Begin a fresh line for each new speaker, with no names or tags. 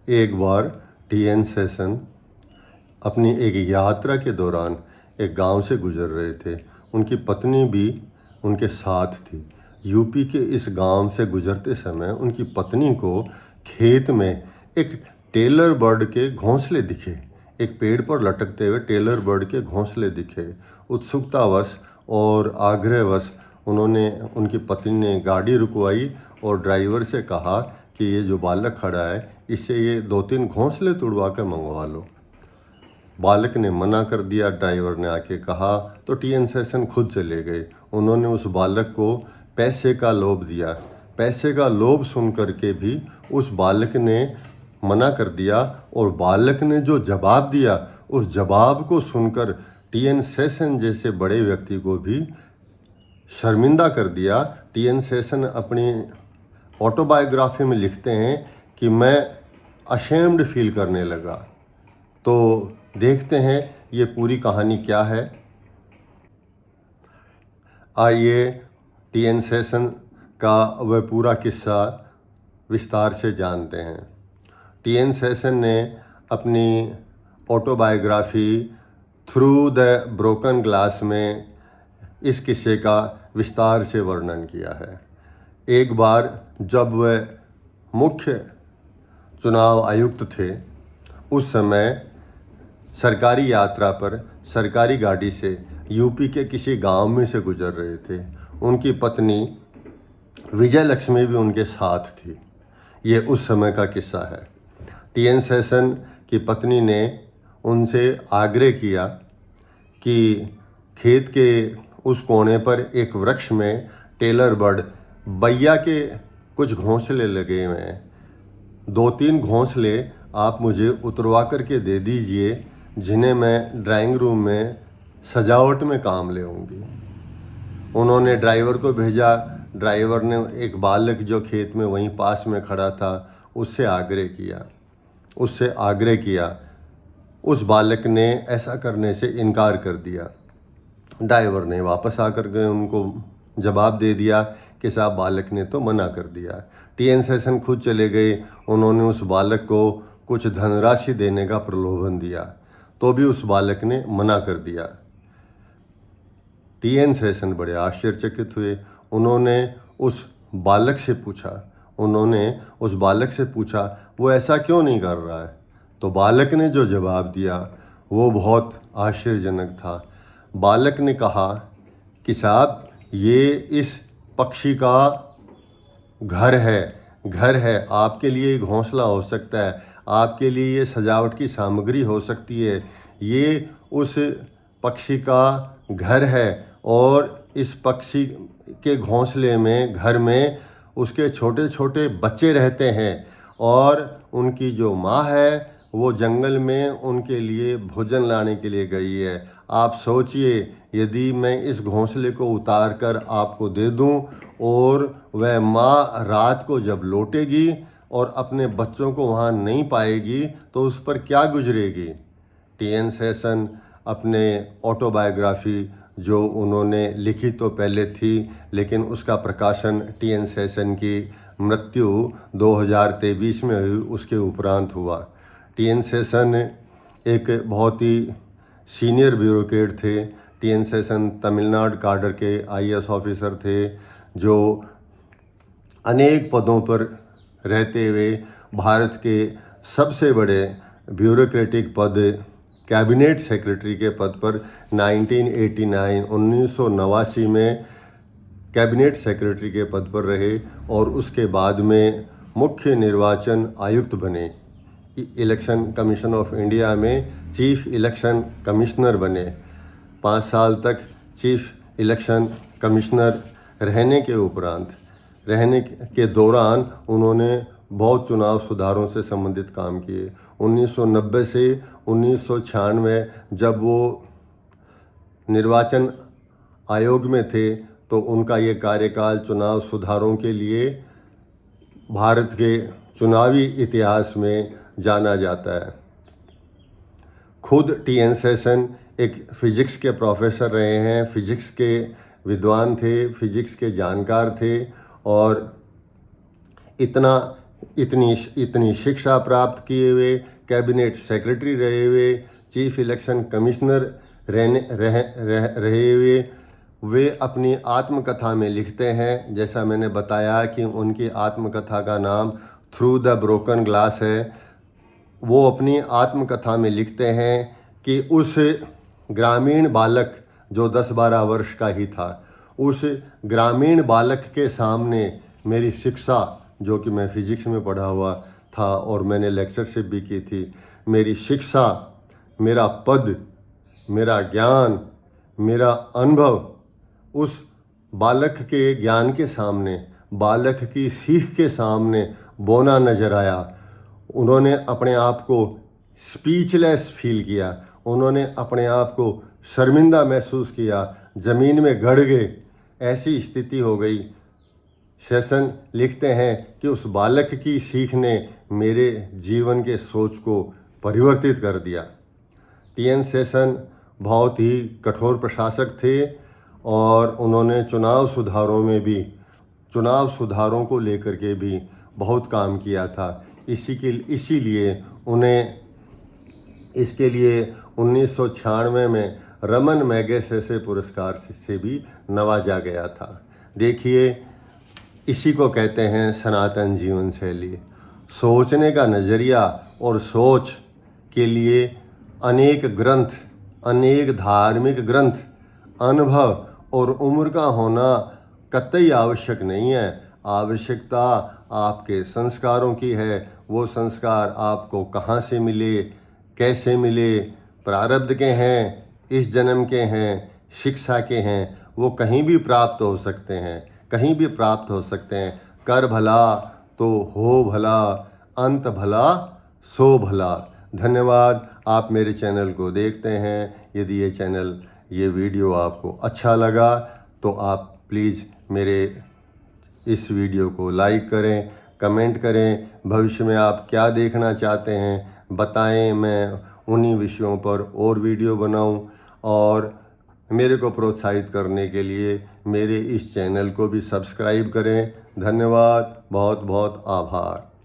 एक बार TN. Session अपनी एक यात्रा के दौरान एक गांव से गुजर रहे थे। उनकी पत्नी भी उनके साथ थी। यूपी के इस गांव से गुजरते समय उनकी पत्नी को खेत में एक टेलर बर्ड के घोंसले दिखे। एक पेड़ पर लटकते हुए टेलर बर्ड के घोंसले दिखे। उत्सुकतावश और आग्रहवश उनकी पत्नी ने गाड़ी रुकवाई और ड्राइवर से कहा कि ये जो बालक खड़ा है इससे ये 2-3 घोंसले तुड़वा कर मंगवा लो। बालक ने मना कर दिया। ड्राइवर ने आके कहा तो टी.एन. सेशन खुद चले गए। उन्होंने उस बालक को पैसे का लोभ दिया। पैसे का लोभ सुन कर के भी उस बालक ने मना कर दिया और बालक ने जो जवाब दिया उस जवाब को सुनकर टी.एन. सेशन जैसे बड़े व्यक्ति को भी शर्मिंदा कर दिया। टी.एन. सेशन अपनी ऑटोबायोग्राफी में लिखते हैं कि मैं अशेम्ड फील करने लगा। तो देखते हैं ये पूरी कहानी क्या है। आइए टी.एन. सेशन का वह पूरा किस्सा विस्तार से जानते हैं। टी.एन. सेशन ने अपनी autobiography through the broken glass में इस किस्से का विस्तार से वर्णन किया है। एक बार जब वह मुख्य चुनाव आयुक्त थे उस समय सरकारी यात्रा पर सरकारी गाड़ी से यूपी के किसी गांव में से गुजर रहे थे। उनकी पत्नी विजय लक्ष्मी भी उनके साथ थी। ये उस समय का किस्सा है। टी.एन. सेशन की पत्नी ने उनसे आग्रह किया कि खेत के उस कोने पर एक वृक्ष में टेलर बर्ड बैया के कुछ घोंसले लगे हुए हैं। 2-3 घोंसले आप मुझे उतरवा करके दे दीजिए जिन्हें मैं ड्राइंग रूम में सजावट में काम ले। उन्होंने ड्राइवर को भेजा। ड्राइवर ने एक बालक जो खेत में वहीं पास में खड़ा था उससे आग्रह किया। उस बालक ने ऐसा करने से इनकार कर दिया। ड्राइवर ने वापस आकर के उनको जवाब दे दिया कि साहब बालक ने तो मना कर दिया। टी.एन. सेशन खुद चले गए। उन्होंने उस बालक को कुछ धनराशि देने का प्रलोभन दिया तो भी उस बालक ने मना कर दिया। टी.एन. सेशन बड़े आश्चर्यचकित हुए। उन्होंने उस बालक से पूछा वो ऐसा क्यों नहीं कर रहा है। तो बालक ने जो जवाब दिया वो बहुत आश्चर्यजनक था। बालक ने कहा कि साहब ये इस पक्षी का घर है। आपके लिए एक घोंसला हो सकता है, आपके लिए ये सजावट की सामग्री हो सकती है। ये उस पक्षी का घर है और इस पक्षी के घोंसले में घर में उसके छोटे छोटे बच्चे रहते हैं और उनकी जो माँ है वो जंगल में उनके लिए भोजन लाने के लिए गई है। आप सोचिए यदि मैं इस घोंसले को उतार कर आपको दे दूं और वह माँ रात को जब लौटेगी और अपने बच्चों को वहाँ नहीं पाएगी तो उस पर क्या गुजरेगी। टी.एन. सेशन अपने ऑटोबायोग्राफी जो उन्होंने लिखी तो पहले थी लेकिन उसका प्रकाशन टी.एन. सेशन की मृत्यु 2023 में हुई उसके उपरांत हुआ। टी.एन. सेशन एक बहुत ही सीनियर ब्यूरोक्रेट थे। टी.एन. सेशन तमिलनाडु काडर के आई.ए.एस. ऑफिसर थे जो अनेक पदों पर रहते हुए भारत के सबसे बड़े ब्यूरोक्रेटिक पद कैबिनेट सेक्रेटरी के पद पर 1989 में कैबिनेट सेक्रेटरी के पद पर रहे और उसके बाद में मुख्य निर्वाचन आयुक्त बने। इलेक्शन कमीशन ऑफ इंडिया में चीफ इलेक्शन कमिश्नर बने। 5 साल तक चीफ इलेक्शन कमिश्नर रहने के दौरान उन्होंने बहुत चुनाव सुधारों से संबंधित काम किए। 1990 से 1996 जब वो निर्वाचन आयोग में थे तो उनका ये कार्यकाल चुनाव सुधारों के लिए भारत के चुनावी इतिहास में जाना जाता है। खुद टी.एन. सेशन एक फिजिक्स के प्रोफेसर रहे हैं, फिजिक्स के विद्वान थे, फिजिक्स के जानकार थे और इतना इतनी शिक्षा प्राप्त किए हुए, कैबिनेट सेक्रेटरी रहे हुए, चीफ इलेक्शन कमिश्नर रहे हुए, वे अपनी आत्मकथा में लिखते हैं, जैसा मैंने बताया कि उनकी आत्मकथा का नाम थ्रू द ब्रोकन ग्लास है। वो अपनी आत्मकथा में लिखते हैं कि उस ग्रामीण बालक जो 10-12 वर्ष का ही था, उस ग्रामीण बालक के सामने मेरी शिक्षा, जो कि मैं फिजिक्स में पढ़ा हुआ था और मैंने लेक्चरशिप भी की थी, मेरी शिक्षा, मेरा पद, मेरा ज्ञान, मेरा अनुभव उस बालक के ज्ञान के सामने, बालक की सीख के सामने बौना नजर आया। उन्होंने अपने आप को स्पीचलेस फील किया, उन्होंने अपने आप को शर्मिंदा महसूस किया, ज़मीन में गड़ गए, ऐसी स्थिति हो गई। शेषन लिखते हैं कि उस बालक की सीख ने मेरे जीवन के सोच को परिवर्तित कर दिया। टी.एन. शेषन बहुत ही कठोर प्रशासक थे और उन्होंने चुनाव सुधारों को लेकर के भी बहुत काम किया था। इसीलिए उन्हें इसके लिए 1996 में रमन मैगसेसे पुरस्कार से भी नवाजा गया था। देखिए, इसी को कहते हैं सनातन जीवन शैली। सोचने का नज़रिया और सोच के लिए अनेक ग्रंथ, अनेक धार्मिक ग्रंथ, अनुभव और उम्र का होना कतई आवश्यक नहीं है। आवश्यकता आपके संस्कारों की है। वो संस्कार आपको कहाँ से मिले, कैसे मिले, प्रारब्ध के हैं, इस जन्म के हैं, शिक्षा के हैं, वो कहीं भी प्राप्त हो सकते हैं, कहीं भी प्राप्त हो सकते हैं। कर भला तो हो भला, अंत भला सो भला। धन्यवाद। आप मेरे चैनल को देखते हैं। यदि ये वीडियो आपको अच्छा लगा तो आप प्लीज़ मेरे इस वीडियो को लाइक करें, कमेंट करें। भविष्य में आप क्या देखना चाहते हैं बताएं, मैं उन्हीं विषयों पर और वीडियो बनाऊं। और मेरे को प्रोत्साहित करने के लिए मेरे इस चैनल को भी सब्सक्राइब करें। धन्यवाद, बहुत बहुत आभार।